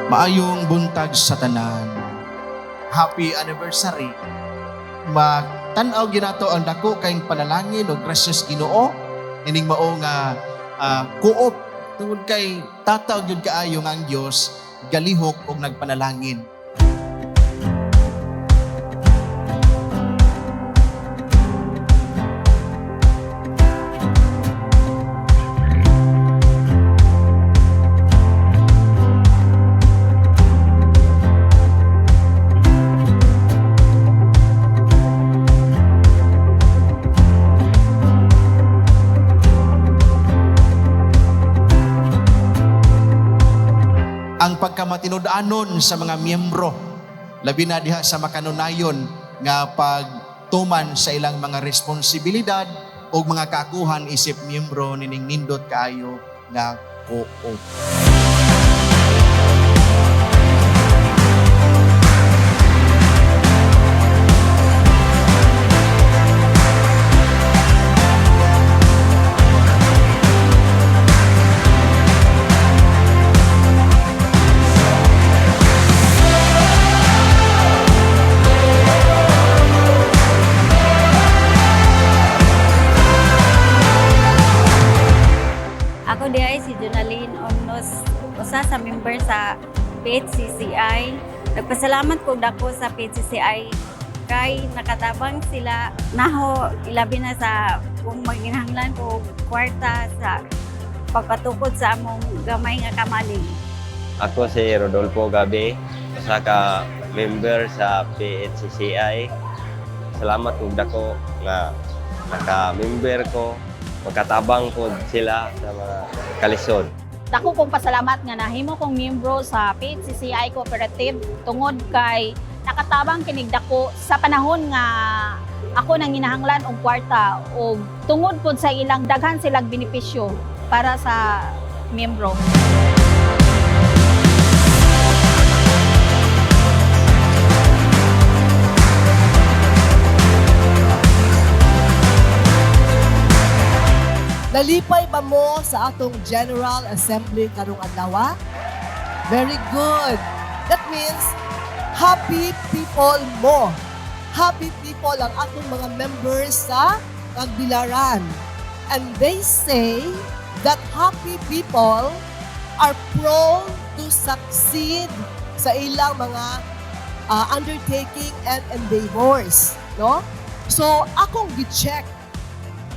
Maayong buntag sa tanan. Happy anniversary. Magtanaw ginato ang dako kayong panalangin o gracious Ginoo. Ining mao nga kuop tungod kay tataw gyud kaayo nga ang Dios galihok og nagpanalangin. Ang pagkamatinud-anon sa mga miyembro, labi na diha sa makanunayon nga pagtuman sa ilang mga responsibilidad o mga kakuhan isip miyembro nining nindot kaayo nga oo. Ako di ay si Jonaline Omnos, usa sa member sa PHCCI. Nagpasalamat ko dako sa PHCCI kay nakatabang sila naho ilabi na sa kung maginhanglan ko kwarta sa pagpatukod sa among gamay nga kamaling. Ako si Rodolfo Gabi, usa ka member sa PHCCI. Salamat ug dako nga naka-member ko. Magkatabang po sila sa mga kalisod. Dako kong pasalamat nga nahimo kong miyembro sa PHCCI Cooperative tungod kay nakatabang kinig dako sa panahon nga ako nang ginahanglan og kwarta o tungod pod sa ilang daghan silang benepisyo para sa miyembro. Nalipay ba mo sa atong General Assembly karong adlaw? Very good. That means happy people mo. Happy people ang atong mga members sa Tagbilaran. And they say that happy people are prone to succeed sa ilang mga undertaking and endeavors, no? So akong gi-check.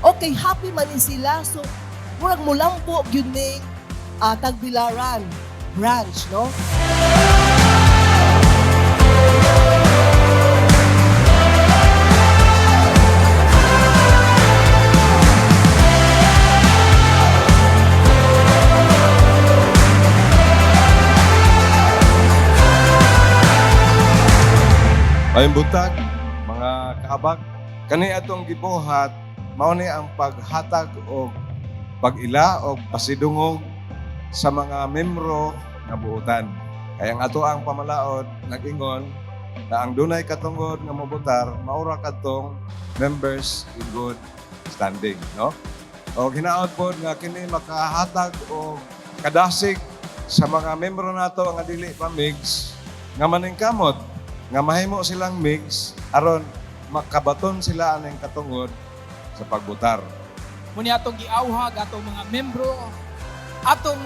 Okay, happy man ni sila. So, murag mo lang po yun ning Tagbilaran branch, no? Ayong buntag, mga kaabag, kani atong gibuhat mao ni ang paghatag o pag-ila o pasidungog sa mga membro nga buotan. Kaya ang ato ang pamalaod nag-ingon na ang dunay katungod nga mobotar maura kadtong members in good standing, no? O hinaot pod nga kini makahatag o kadasig sa mga membro nato nga dili pa mix nga maningkamot nga mahimo silang mix aron makabaton sila aning katungod sa pagbutar. Muni atong giawhag atong mga membro atong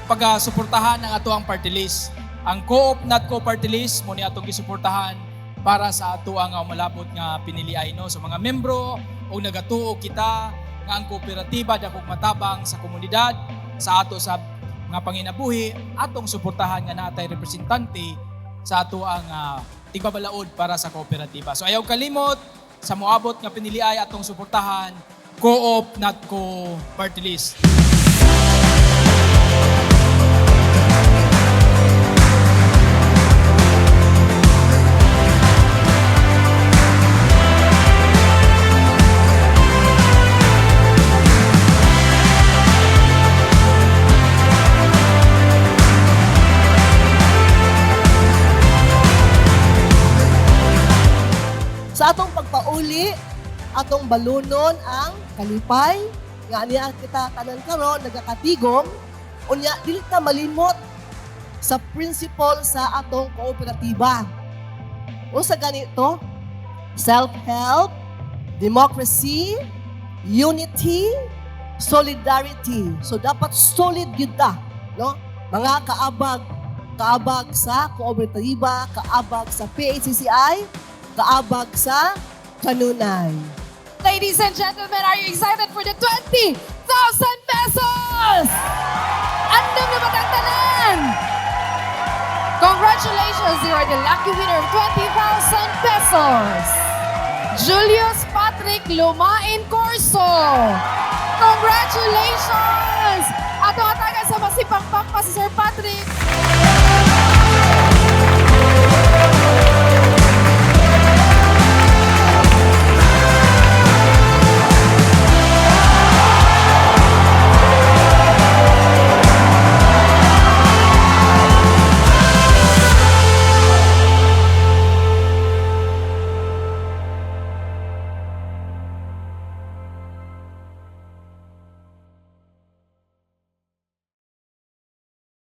pagasuportahan ang ato ang party list. Ang Co-op NATCO party list muni atong gisuportahan para sa ato ang malabot nga piniliay no sa mga membro o nagatuo kita nga ang kooperatiba dakong matabang sa komunidad sa ato sa mga panginabuhi atong suportahan nga natay representante sa ato ang tigbabalaod para sa kooperatiba. So ayaw kalimot sa moabot nga piniliay atong suportahan, Co-op NATCO party list. Sa atong pagpauli, atong balunon ang kalipay, nga niya kita tanan karon nagakatigom, unya dili ta malimot sa principle sa atong kooperatiba. O sa ganito, self-help, democracy, unity, solidarity. So dapat solid yun ta, no? Mga kaabag sa kooperatiba, kaabag sa PHCCI, kaabag sa kanunay. Ladies and gentlemen, are you excited for the 20,000 pesos? Andam na matagtanan! Congratulations, you are the lucky winner of 20,000 pesos. Julius Patrick Lumain Corso. Congratulations!